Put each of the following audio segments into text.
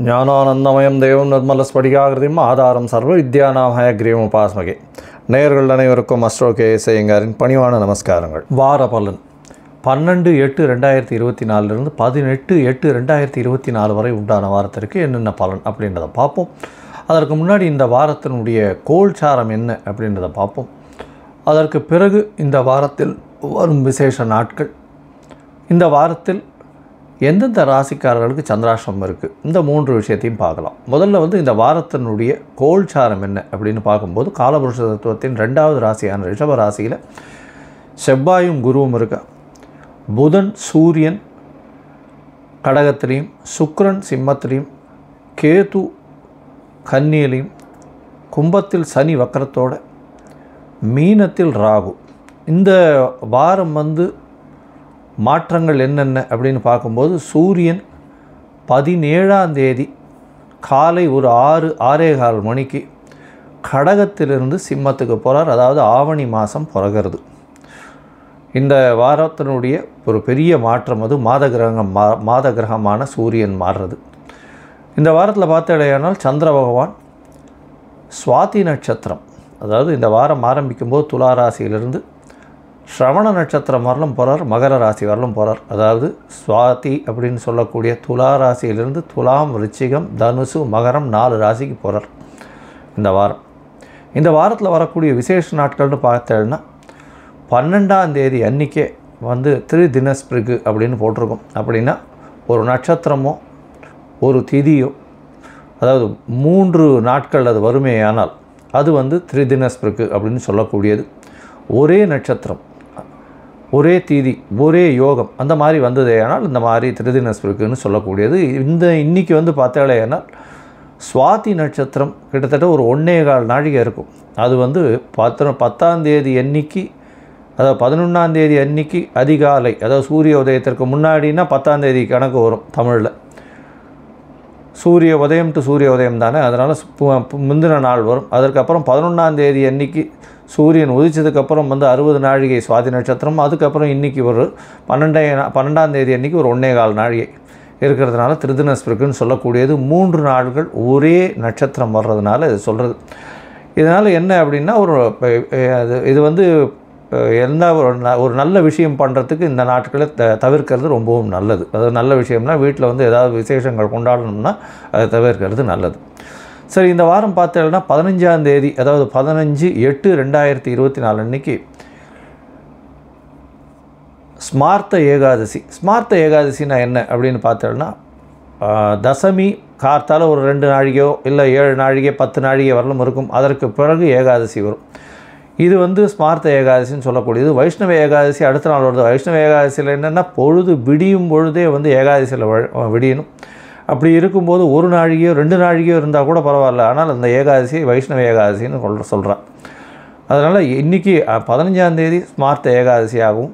ஞானானந்தமயம் தேவம் நிர்மலஸ்படிகாகிருதியும் ஆதாரம் சர்வ வித்யாநாமய கிரீவம் உபாஸ்மகே. நேயர்கள் அனைவருக்கும் அஸ்ட்ரோ கேஎஸ் ஐயங்காரின் பணிவான நமஸ்காரங்கள். வார பலன் 12/8/2024 18/8/2024 வரை உண்டான வாரத்திற்கு என்னென்ன பலன் அப்படின்றத பார்ப்போம். அதற்கு முன்னாடி இந்த வாரத்தினுடைய கோல்சாரம் என்ன அப்படின்றத பார்ப்போம். அதற்கு பிறகு இந்த வாரத்தில் வரும் விசேஷ நாட்கள், இந்த வாரத்தில் எந்தெந்த ராசிக்காரர்களுக்கு சந்திராஷ்டிரமம் இருக்குது, இந்த 3 விஷயத்தையும் பார்க்கலாம். முதல்ல இந்த வாரத்தினுடைய கோல்சாரம் என்ன அப்படின்னு பார்க்கும்போது, காலபுருஷ தத்துவத்தின் 2வது ராசியான ரிஷப ராசியில் செவ்வாயும் குருவும் இருக்கா. புதன் சூரியன் கடகத்திலையும், சுக்கிரன் சிம்மத்திலையும், கேது கன்னியிலையும், கும்பத்தில் சனி வக்கரத்தோட, மீனத்தில் ராகு. இந்த வாரம் மாற்றங்கள் என்னென்ன அப்படின்னு பார்க்கும்போது, சூரியன் 17ஆம் தேதி காலை ஒரு 6:15 மணிக்கு கடகத்திலிருந்து சிம்மத்துக்கு போகிறார். அதாவது ஆவணி மாதம் பிறகுறது. இந்த வாரத்தினுடைய ஒரு பெரிய மாற்றம் மாத கிரகமான சூரியன் மாறுறது. இந்த வாரத்தில் பார்த்தடையானால் சந்திர பகவான் சுவாதி நட்சத்திரம், அதாவது இந்த வாரம் ஆரம்பிக்கும்போது துலா ராசியிலிருந்து ஸ்ரவண நட்சத்திரம் வரலும் போகிறார், மகர ராசி வரலும் போகிறார். அதாவது சுவாதி அப்படின்னு சொல்லக்கூடிய துலா ராசியிலிருந்து துலாம், விருச்சிகம், தனுசு, மகரம் 4 ராசிக்கு போகிறார் இந்த வாரம். இந்த வாரத்தில் வரக்கூடிய விசேஷ நாட்கள்னு பார்த்தேன்னா 12ஆம் தேதி அன்றைக்கே திரிதினஸ்பிருகு அப்படின்னு போட்டிருக்கோம். அப்படின்னா ஒரு நட்சத்திரமோ ஒரு திதியோ, அதாவது 3 நாட்கள் அது வறுமையானால் அது திரிதினஸ்பிருகு அப்படின்னு சொல்லக்கூடியது. ஒரே நட்சத்திரம், ஒரே தீதி, ஒரே யோகம், அந்த மாதிரி வந்ததேயானால் இந்த மாதிரி திரிதினஸ்பிருக்குன்னு சொல்லக்கூடியது. இன்றைக்கி பார்த்தாலேயானால் சுவாதி நட்சத்திரம் கிட்டத்தட்ட ஒரு 1.25 நாழிகை இருக்கும். அது 10ஆம் தேதி அன்னைக்கு, அதாவது 11ஆம் தேதி அன்னைக்கு அதிகாலை, அதாவது சூரிய உதயத்திற்கு முன்னாடினா 10ஆம் தேதி கணக்கு வரும் தமிழில். சூரிய உதயம் டு சூரிய உதயம் தானே, அதனால் முந்தின நாள் வரும். அதற்கப்புறம் 11ஆம் தேதி அன்னைக்கு சூரியன் உதிச்சதுக்கப்புறம் 60 நாழிகை சுவாதி நட்சத்திரம். அதுக்கப்புறம் இன்றைக்கி ஒரு 12ஆம் தேதி அன்றைக்கி ஒரு 1.25 நாழிகை இருக்கிறதுனால திரிதினஸ்பிருக்குன்னு சொல்லக்கூடியது. 3 நாட்கள் ஒரே நட்சத்திரம் வர்றதுனால இது சொல்கிறது. இதனால் என்ன அப்படின்னா, இது என்ன ஒரு நல்ல விஷயம் பண்ணுறதுக்கு இந்த நாட்களை தவிர்க்கிறது ரொம்பவும் நல்லது. அது நல்ல விஷயம்னா வீட்டில் ஏதாவது விசேஷங்கள் கொண்டாடணும்னா அதை தவிர்க்கிறது நல்லது. சரி, இந்த வாரம் பார்த்தேன்னா 15ஆம் தேதி, அதாவது 15/8/2024 அன்றைக்கி ஸ்மார்த்த ஏகாதசி. ஸ்மார்த்த ஏகாதசினா என்ன அப்படின்னு பார்த்தோன்னா, தசமி கார்த்தால் ஒரு 2 நாழிகையோ இல்லை 7 நாழிகை 10 நாழிகை வரலும் இருக்கும். அதற்கு பிறகு ஏகாதசி வரும். இது ஸ்மார்த்த ஏகாதசின்னு சொல்லக்கூடியது. வைஷ்ணவ ஏகாதசி அடுத்த நாள் வருது. வைஷ்ணவ ஏகாதசியில் என்னென்னா, பொழுது விடியும் பொழுதே ஏகாதசியில் விடியணும். அப்படி இருக்கும்போது 1 நாழிகையோ 2 நாழிகையோ இருந்தால் கூட பரவாயில்ல. ஆனால் அந்த ஏகாதசி வைஷ்ணவ ஏகாதசின்னு சொல்கிறான். அதனால் இன்றைக்கி 15ஆம் தேதி ஸ்மார்த்த ஏகாதசியாகவும்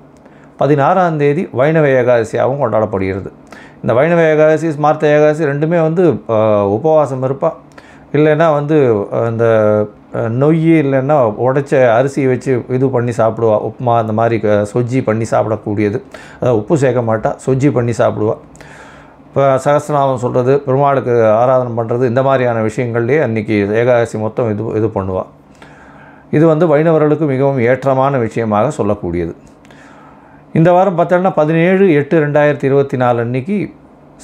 16ஆம் தேதி வைணவ ஏகாதசியாகவும் கொண்டாடப்படுகிறது. இந்த வைணவ ஏகாதசி ஸ்மார்த்த ஏகாதசி ரெண்டுமே உபவாசம் இருப்பா. இல்லைன்னா இந்த நொய் இல்லைன்னா உடைச்ச அரிசி வச்சு இது பண்ணி சாப்பிடுவா. உப்புமா அந்த மாதிரி சொஜ்ஜி பண்ணி சாப்பிடக்கூடியது. அதாவது உப்பு சேர்க்க மாட்டா, சொஜ்ஜி பண்ணி சாப்பிடுவா. இப்போ சகஸ்ரநாமம் சொல்கிறது, பெருமாளுக்கு ஆராதனை பண்ணுறது, இந்த மாதிரியான விஷயங்கள்லேயே அன்றைக்கி ஏகாதசி மொத்தம் இது பண்ணுவாள். இது வைணவர்களுக்கு மிகவும் ஏற்றமான விஷயமாக சொல்லக்கூடியது. இந்த வாரம் பார்த்தோன்னா 17/8/2024 அன்றைக்கி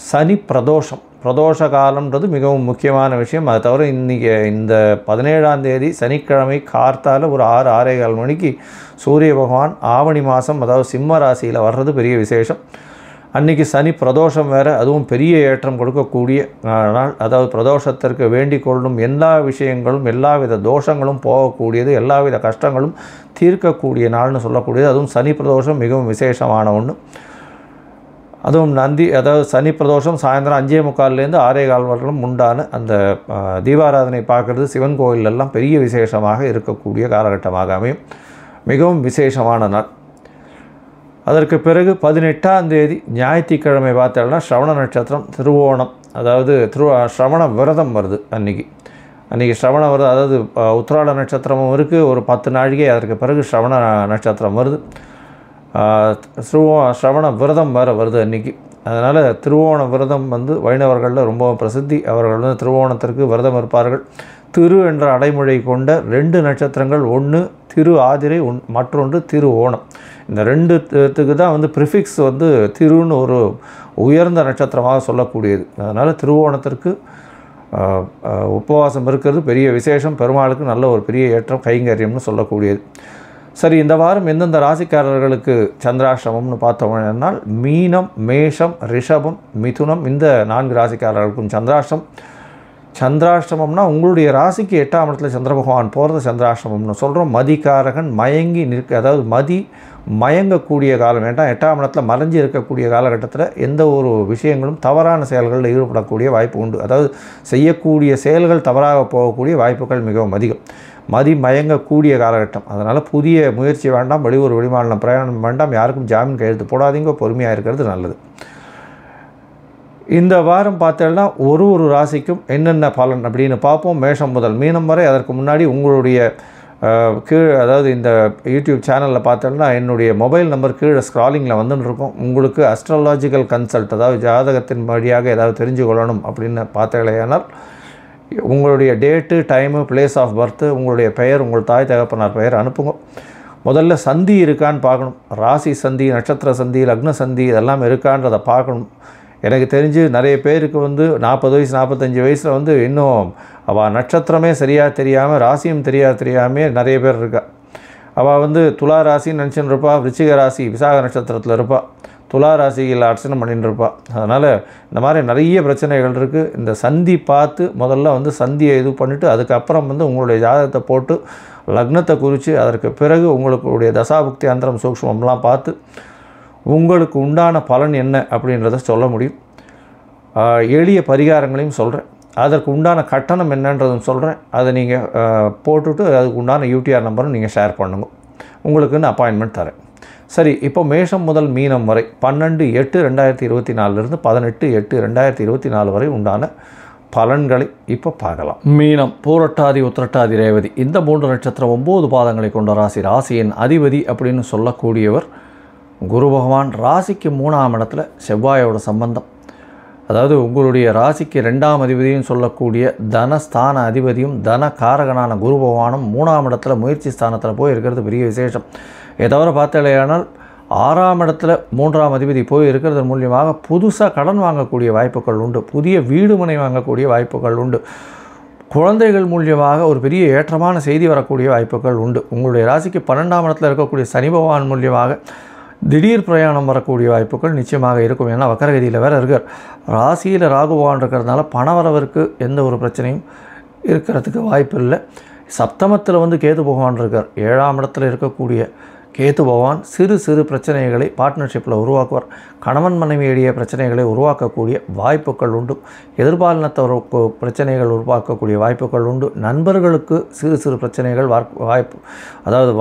சனி பிரதோஷம். பிரதோஷ காலம்ன்றது மிகவும் முக்கியமான விஷயம். அதை தவிர இன்றைக்கி இந்த 17ஆம் தேதி சனிக்கிழமை கார்த்தால் ஒரு 6:15 மணிக்கு சூரிய பகவான் ஆவணி மாதம், அதாவது சிம்ம ராசியில் வர்றது பெரிய விசேஷம். அன்றைக்கி சனி பிரதோஷம் வேறு, அதுவும் பெரிய ஏற்றம் கொடுக்கக்கூடிய நாள். அதாவது பிரதோஷத்திற்கு வேண்டிக் கொள்ளும் எல்லா விஷயங்களும், எல்லாவித தோஷங்களும் போகக்கூடியது, எல்லாவித கஷ்டங்களும் தீர்க்கக்கூடிய நாள்னு சொல்லக்கூடியது. அதுவும் சனி பிரதோஷம் மிகவும் விசேஷமான ஒன்று. அதுவும் அதாவது சனி பிரதோஷம் சாயந்தரம் 5:45 6:15 வரலும் உண்டான அந்த தீபாராதனை பார்க்குறது சிவன் கோயிலெல்லாம் பெரிய விசேஷமாக இருக்கக்கூடிய காலகட்டமாக அமையும். மிகவும் விசேஷமான நாள். அதற்கு பிறகு 18ஆம் தேதி ஞாயிற்றுக்கிழமை பார்த்தோம்னா ஸ்ரவண நட்சத்திரம், திருவோணம், அதாவது ஸ்ரவண விரதம் வருது. அன்றைக்கி ஸ்ரவண விரதம், அதாவது உத்திராட நட்சத்திரமும் இருக்குது. ஒரு 10 நாழிகை அதற்கு பிறகு ஸ்ரவண நட்சத்திரம் வருது. ஸ்ரவண விரதம் வேறு வருது அன்றைக்கி. அதனால் திருவோண விரதம் வந்து வைணவர்களில் ரொம்ப பிரசித்தி. அவர்கள் வந்து திருவோணத்திற்கு விரதம் இருப்பார்கள். திரு என்ற அடைமொழி கொண்ட 2 நட்சத்திரங்கள், ஒன்று திரு ஆதிரை, மற்றொன்று திரு ஓணம். இந்த 2த்துக்கு தான் வந்து ப்ரிஃபிக்ஸ் வந்து திருன்னு ஒரு உயர்ந்த நட்சத்திரமாக சொல்லக்கூடியது. அதனால் திருவோணத்திற்கு உபவாசம் இருக்கிறது பெரிய விசேஷம். பெருமாளுக்கு நல்ல ஒரு பெரிய ஏற்றம், கைங்கரியம்னு சொல்லக்கூடியது. சரி, இந்த வாரம் எந்தெந்த ராசிக்காரர்களுக்கு சந்திராஷ்டமம்னு பார்த்தோம்னால் மீனம், மேஷம், ரிஷபம், மிதுனம், இந்த 4 ராசிக்காரர்களுக்கும் சந்திராஷ்டமம்னா உங்களுடைய ராசிக்கு 8ஆம் இடத்துல சந்திர பகவான் போகிறது சந்திராஷ்டமம்னு சொல்கிறோம். மதிகாரகன் மயங்கி அதாவது மயங்கக்கூடிய காலம். ஏன்னா 8ஆம் இடத்துல மறைஞ்சி இருக்கக்கூடிய காலகட்டத்தில் எந்த ஒரு விஷயங்களும் தவறான செயல்களில் ஈடுபடக்கூடிய வாய்ப்பு உண்டு. அதாவது செய்யக்கூடிய செயல்கள் தவறாக போகக்கூடிய வாய்ப்புகள் மிகவும் அதிகம். மயங்கக்கூடிய காலகட்டம். அதனால் புதிய முயற்சி வேண்டாம், வெளியூர் வெளிமாநிலம் பிரயாணம் வேண்டாம், யாருக்கும் ஜாமீன் கையெழுத்து போடாதீங்க, பொறுமையாக இருக்கிறது நல்லது. இந்த வாரம் பார்த்தேன்னா ஒரு ராசிக்கும் என்னென்ன பலன் அப்படின்னு பார்ப்போம். மேஷம் முதல் மீனம் வரை. அதற்கு முன்னாடி உங்களுடைய அதாவது இந்த யூடியூப் சேனலில் பார்த்தோம்னா என்னுடைய மொபைல் நம்பர் கீழே ஸ்க்ராலிங்கில் வந்துன்னு இருக்கும். உங்களுக்கு அஸ்ட்ராலாஜிக்கல் கன்சல்ட், அதாவது ஜாதகத்தின் வழியாக ஏதாவது தெரிஞ்சு கொள்ளணும் அப்படின்னு பார்த்தீங்களேனால் உங்களுடைய date, time, place of birth, உங்களுடைய பெயர், உங்கள் தாய் தகப்பனார் பெயர் அனுப்புங்க. முதல்ல சந்தி இருக்கான்னு பார்க்கணும். ராசி சந்தி, நட்சத்திர சந்தி, லக்ன சந்தி இதெல்லாம் இருக்கான்றதை பார்க்கணும். எனக்கு தெரிஞ்சு நிறைய பேருக்கு வந்து 40 வயசு 45 வயசில் வந்து இன்னும் அவள் நட்சத்திரமே சரியாக தெரியாமல், ராசியும் தெரியாமல் நிறைய பேர் இருக்கா. அவள் வந்து துலா ராசின்னு நினச்சின்னு இருப்பா, விருச்சிக ராசி விசாக நட்சத்திரத்தில் இருப்பாள், துலா ராசியில் அர்ச்சனை பண்ணிட்டு இருப்பாள். அதனால் இந்த மாதிரி நிறைய பிரச்சனைகள் இருக்குது. இந்த சந்தி பார்த்து முதல்ல வந்து சந்தியை இது பண்ணிவிட்டு அதுக்கப்புறம் வந்து உங்களுடைய ஜாதகத்தை போட்டு லக்னத்தை குறித்து அதற்கு பிறகு உங்களுடைய தசாபுக்தி அந்தரம் சூக்ஷ்மம்லாம் பார்த்து உங்களுக்கு உண்டான பலன் என்ன அப்படின்றத சொல்ல முடியும். எளிய பரிகாரங்களையும் சொல்கிறேன், அதற்கு உண்டான கட்டணம் என்னன்றதும் சொல்கிறேன். அதை நீங்கள் போட்டுவிட்டு அதுக்கு உண்டான யூடிஆர் நம்பரும் நீங்கள் ஷேர் பண்ணுங்க. உங்களுக்குன்னு அப்பாயின்மெண்ட் தரேன். சரி, இப்போ மேஷம் முதல் மீனம் வரை 12/8/2024 18/8/2024 வரை உண்டான பலன்களை இப்போ பார்க்கலாம். மீனம், பூரட்டாதி, உத்திரட்டாதி, ரேவதி இந்த 3 நட்சத்திரம் 9 பாதங்களை கொண்ட ராசி. ராசியின் அதிபதி அப்படின்னு சொல்லக்கூடியவர் குரு பகவான். ராசிக்கு 3ஆம் இடத்துல செவ்வாயோட சம்பந்தம். அதாவது உங்களுடைய ராசிக்கு 2ஆம் அதிபதியும் சொல்லக்கூடிய தனஸ்தான அதிபதியும் தன காரகனான குரு பகவானும் 3ஆம் இடத்துல முயற்சி ஸ்தானத்தில் போய் இருக்கிறது பெரிய விசேஷம். தவிர பார்த்தாலேயானால் 6ஆம் இடத்துல 3ஆம் அதிபதி போய் இருக்கிறது மூலியமாக புதுசாக கடன் வாங்கக்கூடிய வாய்ப்புகள் உண்டு. புதிய வீடு மனை வாங்கக்கூடிய வாய்ப்புகள் உண்டு. குழந்தைகள் மூலியமாக ஒரு பெரிய ஏற்றமான செய்தி வரக்கூடிய வாய்ப்புகள் உண்டு. உங்களுடைய ராசிக்கு 12ஆம் இடத்துல இருக்கக்கூடிய சனி பகவான் மூலியமாக திடீர் பிரயாணம் வரக்கூடிய வாய்ப்புகள் நிச்சயமாக இருக்கும். ஏன்னா வக்கரகதியில் வேறு இருக்கார். ராசியில் ராகு பகவான் இருக்கிறதுனால பணவரவிற்கு எந்த ஒரு பிரச்சனையும் இருக்கிறதுக்கு வாய்ப்பு இல்லை. சப்தமத்தில் வந்து கேது பகவான் இருக்கார். 7ஆம் இடத்துல இருக்கக்கூடிய கேது பகவான் சிறு பிரச்சனைகளை பார்ட்னர்ஷிப்பில் உருவாக்குவார். கணவன் மனைவியிடையே பிரச்சனைகளை உருவாக்கக்கூடிய வாய்ப்புகள் உண்டு. எதிர்பாலினத்தவருக்கு பிரச்சனைகள் உருவாக்கக்கூடிய வாய்ப்புகள் உண்டு. நண்பர்களுக்கு சிறு பிரச்சனைகள் அதாவது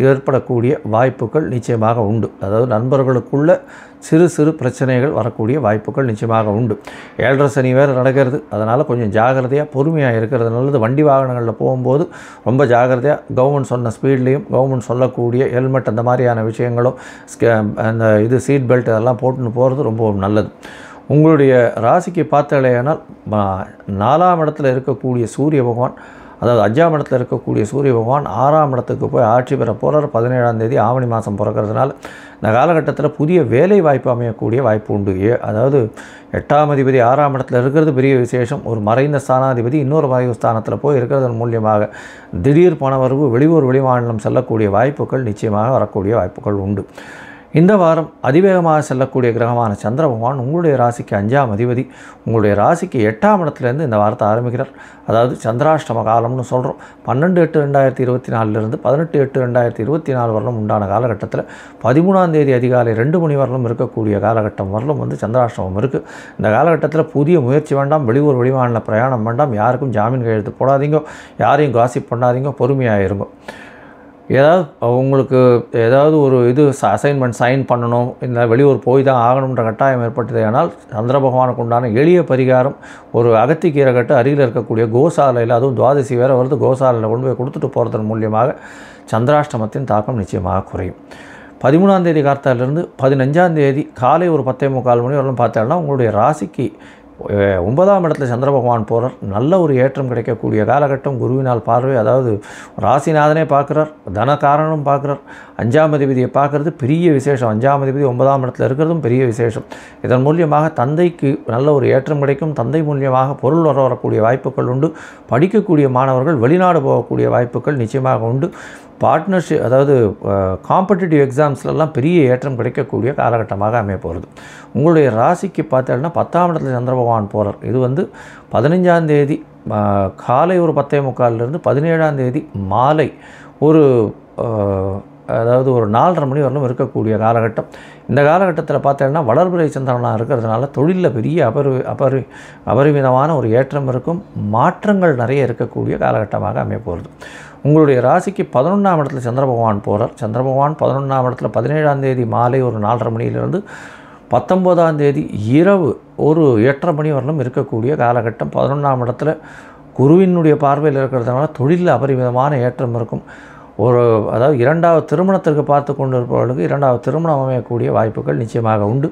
ஏற்படக்கூடிய வாய்ப்புகள் நிச்சயமாக உண்டு. அதாவது நண்பர்களுக்குள்ள சிறு பிரச்சனைகள் வரக்கூடிய வாய்ப்புகள் நிச்சயமாக உண்டு. 7.5 சனி வேறு நடக்கிறது. அதனால் கொஞ்சம் ஜாகிரதையாக பொறுமையாக இருக்கிறது நல்லது. வண்டி வாகனங்களில் போகும்போது ரொம்ப ஜாகிரதையாக கவர்மெண்ட் சொன்ன ஸ்பீட்லேயும் கவர்மெண்ட் சொல்லக்கூடிய ஹெல்மெட் அந்த மாதிரியான விஷயங்களும் அந்த சீட் பெல்ட் அதெல்லாம் போட்டுன்னு போகிறது ரொம்ப நல்லது. உங்களுடைய ராசிக்கு பார்த்தாலேயானால் 4ஆம் இடத்துல இருக்கக்கூடிய சூரிய பகவான், அதாவது 5ஆம் இடத்துல இருக்கக்கூடிய சூரிய பகவான் 6ஆம் இடத்துக்கு போய் ஆட்சி பெற போகிறார். 17ஆம் தேதி ஆவணி மாதம் பிறக்கிறதுனால இந்த காலகட்டத்தில் புதிய வேலை வாய்ப்பு அமையக்கூடிய வாய்ப்பு உண்டு. அதாவது 8ஆம் அதிபதி 6ஆம் இடத்துல இருக்கிறது பெரிய விசேஷம். ஒரு மறைந்த ஸ்தானாதிபதி இன்னொரு மறைவு ஸ்தானத்தில் போய் இருக்கிறதன் மூலியமாக திடீர் பணவரவு, வெளியூர் வெளிமாநிலம் செல்லக்கூடிய வாய்ப்புகள் நிச்சயமாக வரக்கூடிய வாய்ப்புகள் உண்டு. இந்த வாரம் அதிவேகமாக செல்லக்கூடிய கிரகமான சந்திர பகவான் உங்களுடைய ராசிக்கு 5ஆம் அதிபதி. உங்களுடைய ராசிக்கு 8ஆம் இடத்துலேருந்து இந்த வாரத்தை ஆரம்பிக்கிறார். அதாவது சந்திராஷ்டம காலம்னு சொல்கிறோம். 12/8/2024 18/8/2024 வரலும் உண்டான காலகட்டத்தில் 13ஆம் தேதி அதிகாலை 2 மணி வரலும் இருக்கக்கூடிய காலகட்டம் வரலும் வந்து சந்திராஷ்டமம் இருக்குது. இந்த காலகட்டத்தில் புதிய முயற்சி வேண்டாம், வெளியூர் வெளிமாநில பிரயாணம் வேண்டாம், யாருக்கும் ஜாமீன் கையெழுத்து போடாதீங்க, யாரையும் காசிப் பண்ணாதீங்க, பொறுமையாக இருங்க. ஏதாவது உங்களுக்கு ஏதாவது ஒரு அசைன்மெண்ட் சைன் பண்ணணும், இல்லை வெளியூர் போய் தான் ஆகணுன்ற கட்டாயம் ஏற்பட்டது. ஆனால் சந்திர பகவானுக்கு உண்டான எளிய பரிகாரம் ஒரு அகத்திக்கீரை கட்டு அருகில் இருக்கக்கூடிய கோசாலையில், அதுவும் துவாதசி வேறு வருது, கோசாலையில் கொண்டு போய் கொடுத்துட்டு போகிறதன் மூலியமாக சந்திராஷ்டமத்தின் தாக்கம் நிச்சயமாக குறையும். 13ஆம் தேதி கார்த்தாலிருந்து 15ஆம் தேதி காலை ஒரு 10:45 மணி வரலும் பார்த்தோம்னா உங்களுடைய ராசிக்கு 9ஆம் இடத்துல சந்திர பகவான் போகிறார். நல்ல ஒரு ஏற்றம் கிடைக்கக்கூடிய காலகட்டம். குருவினால் பார்வை, அதாவது ராசிநாதனே பார்க்குறார், தனகாரனும் பார்க்குறார், 5ஆம் அதிபதியை பார்க்குறது பெரிய விசேஷம். 5ஆம் அதிபதி 9ஆம் இடத்துல இருக்கிறதும் பெரிய விசேஷம். இதன் மூலியமாக தந்தைக்கு நல்ல ஒரு ஏற்றம் கிடைக்கும். தந்தை மூலியமாக பொருள் வரக்கூடிய வாய்ப்புகள் உண்டு. படிக்கக்கூடிய மாணவர்கள் வெளிநாடு போகக்கூடிய வாய்ப்புகள் நிச்சயமாக உண்டு. பார்ட்னர்ஷிப், அதாவது காம்படிட்டிவ் எக்ஸாம்ஸ்லாம் பெரிய ஏற்றம் கிடைக்கக்கூடிய காலகட்டமாக அமைய போகிறது. உங்களுடைய ராசிக்கு பார்த்தீங்கன்னா 10ஆம் இடத்துல சந்திர பகவான் போகிறார். இது 15ஆம் தேதி காலை ஒரு 10:45 17ஆம் தேதி மாலை ஒரு அதாவது ஒரு 4:30 மணி வரலும் இருக்கக்கூடிய காலகட்டம். இந்த காலகட்டத்தில் பார்த்தீங்கன்னா வளர்பிறை சந்திரனாக இருக்கிறதுனால தொழிலில் பெரிய அபரிமிதமான ஒரு ஏற்றம் இருக்கும். மாற்றங்கள் நிறைய இருக்கக்கூடிய காலகட்டமாக அமைய போகிறது. உங்களுடைய ராசிக்கு 11ஆம் இடத்துல சந்திர பகவான் போகிறார். சந்திர பகவான் 11ஆம் இடத்துல 17ஆம் தேதி மாலை ஒரு 4:30 மணியிலிருந்து 19ஆம் தேதி இரவு ஒரு 8:30 மணி வரலும் இருக்கக்கூடிய காலகட்டம். 11ஆம் இடத்துல குருவினுடைய பார்வையில் இருக்கிறதுனால தொழிலில் அபரிமிதமான ஏற்றம் இருக்கும். அதாவது 2வது திருமணத்திற்கு பார்த்து கொண்டு இருப்பவர்களுக்கு 2வது திருமணம் அமையக்கூடிய வாய்ப்புகள் நிச்சயமாக உண்டு.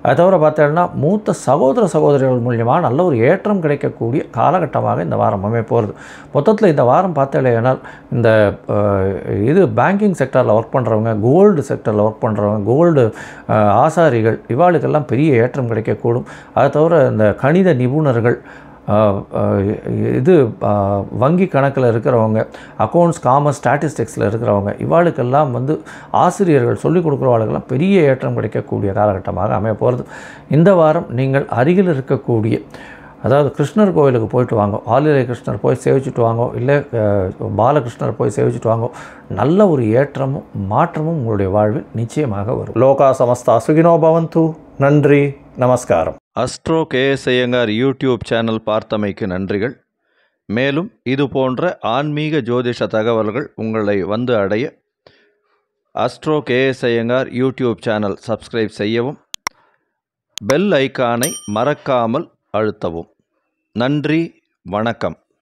அதை தவிர பார்த்தோம்னா மூத்த சகோதரிகள் மூலியமாக நல்ல ஒரு ஏற்றம் கிடைக்கக்கூடிய காலகட்டமாக இந்த வாரம் அமைய போகிறது. மொத்தத்தில் இந்த வாரம் பார்த்தேனால் இந்த பேங்கிங் செக்டரில் ஒர்க் பண்ணுறவங்க, கோல்டு செக்டரில் ஒர்க் பண்ணுறவங்க, கோல்டு ஆசாரிகள், இவாளுக்கெல்லாம் பெரிய ஏற்றம் கிடைக்கக்கூடும். அதை தவிர இந்த கணித நிபுணர்கள், வங்கி கணக்கில் இருக்கிறவங்க, அக்கௌண்ட்ஸ், காமர்ஸ், ஸ்டாட்டிஸ்டிக்ஸில் இருக்கிறவங்க, இவாளுக்கெல்லாம் ஆசிரியர்கள் சொல்லிக் கொடுக்குறவாளுக்கெல்லாம் பெரிய ஏற்றம் கிடைக்கக்கூடிய காலகட்டமாக அமைய போகிறது. இந்த வாரம் நீங்கள் அருகில் இருக்கக்கூடிய, அதாவது கிருஷ்ணர் கோவிலுக்கு போயிட்டு வாங்க, ஆலிலை கிருஷ்ணர் போய் சேவிச்சுட்டு வாங்க, இல்லை பாலகிருஷ்ணர் போய் சேவிச்சுட்டு வாங்க. நல்ல ஒரு ஏற்றமும் மாற்றமும் உங்களுடைய வாழ்வில் நிச்சயமாக வரும். லோகா சமஸ்தா சுகினோ பவந்து. நன்றி, நமஸ்காரம். Astro KS Iyengar YouTube channel பார்த்தமைக்கு நன்றிகள். மேலும் இது போன்ற ஆன்மீக ஜோதிஷ தகவல்கள் உங்களை வந்து அடைய astro KS Iyengar YouTube channel subscribe செய்யவும், பெல் ஐக்கானை மறக்காமல் அழுத்தவும். நன்றி, வணக்கம்.